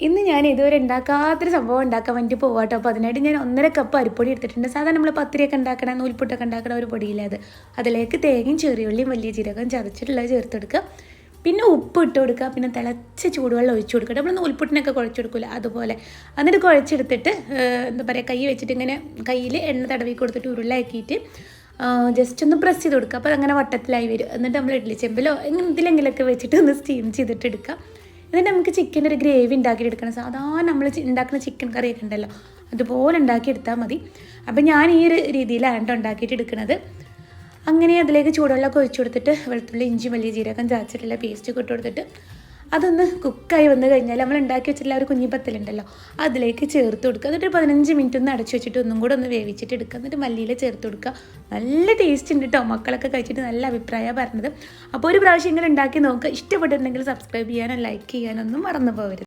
ഇന്ന് ഞാൻ ഇതുവരെ ഉണ്ടാക്കാത്തൊരു സംഭവം ഉണ്ടാക്കാൻ വേണ്ടി പോവാട്ടോ. അപ്പോൾ അതിനായിട്ട് ഞാൻ 1.5 കപ്പ് അരിപ്പൊടി എടുത്തിട്ടുണ്ട്. സാധാരണ നമ്മൾ പത്തിരിയൊക്കെ ഉണ്ടാക്കണ നൂൽപുട്ടൊക്കെ ഉണ്ടാക്കണ ഒരു പൊടിയില്ല അത്. അതിലേക്ക് തേങ്ങയും ചെറിയുള്ളിയും വലിയ ജീരകം ചതച്ചിട്ടുള്ളത് ചേർത്തെടുക്കുക. പിന്നെ ഉപ്പ് ഇട്ട് കൊടുക്കുക. പിന്നെ തിളച്ച ചൂടുവെള്ളം ഒഴിച്ചു കൊടുക്കുക. നമ്മൾ നൂൽപുട്ടിനൊക്കെ കുഴച്ച് കൊടുക്കില്ല അതുപോലെ. എന്നിട്ട് കുഴച്ചെടുത്തിട്ട് എന്താ പറയുക, കൈ വെച്ചിട്ട് ഇങ്ങനെ കയ്യിൽ എണ്ണ തടവി കൊടുത്തിട്ട് ഉരുളാക്കിയിട്ട് ജസ്റ്റ് ഒന്ന് പ്രസ് ചെയ്ത് കൊടുക്കുക. അപ്പോൾ അതങ്ങനെ വട്ടത്തിലായി വരും. എന്നിട്ട് നമ്മൾ ഇഡ്ഡലി ചെമ്പിലോ എന്തിലെങ്കിലൊക്കെ വെച്ചിട്ട് ഒന്ന് സ്റ്റീം ചെയ്തിട്ട് എടുക്കുക. എന്നിട്ട് നമുക്ക് ചിക്കൻ്റെ ഒരു ഗ്രേവി ഉണ്ടാക്കിയെടുക്കണം. സാധാരണ നമ്മൾ ഉണ്ടാക്കുന്ന ചിക്കൻ കറിയൊക്കെ ഉണ്ടല്ലോ, അതുപോലെ ഉണ്ടാക്കിയെടുത്താൽ മതി. അപ്പം ഞാൻ ഈ ഒരു രീതിയിലാണ് ഉണ്ടാക്കിയിട്ട് എടുക്കുന്നത്. അങ്ങനെ അതിലേക്ക് ചൂടുവെള്ളമൊക്കെ ഒഴിച്ചു കൊടുത്തിട്ട് വെളുത്തുള്ളി ഇഞ്ചി വലിയ ജീരകം ചതച്ചിട്ടുള്ള പേസ്റ്റ് ഒക്കെ ഇട്ട് കൊടുത്തിട്ട് അതൊന്ന് കുക്കായി വന്നു കഴിഞ്ഞാൽ നമ്മൾ ഉണ്ടാക്കി വെച്ചിട്ടുള്ള ഒരു കുഞ്ഞിപ്പത്തലുണ്ടല്ലോ അതിലേക്ക് ചേർത്ത് കൊടുക്കുക. എന്നിട്ട് 15 മിനിറ്റ് ഒന്ന് അടച്ചു വെച്ചിട്ട് ഒന്നും കൂടെ ഒന്ന് വേവിച്ചിട്ട് എടുക്കുക. എന്നിട്ട് മല്ലിയില ചേർത്ത് കൊടുക്കുക. നല്ല ടേസ്റ്റ് ഉണ്ട് കേട്ടോ. മക്കളൊക്കെ കഴിച്ചിട്ട് നല്ല അഭിപ്രായമാണ് പറഞ്ഞത്. അപ്പോൾ ഒരു പ്രാവശ്യം ഇങ്ങനെ ഉണ്ടാക്കി നോക്കുക. ഇഷ്ടപ്പെട്ടിട്ടുണ്ടെങ്കിൽ സബ്സ്ക്രൈബ് ചെയ്യാനും ലൈക്ക് ചെയ്യാനൊന്നും മറന്നു പോകരുത്.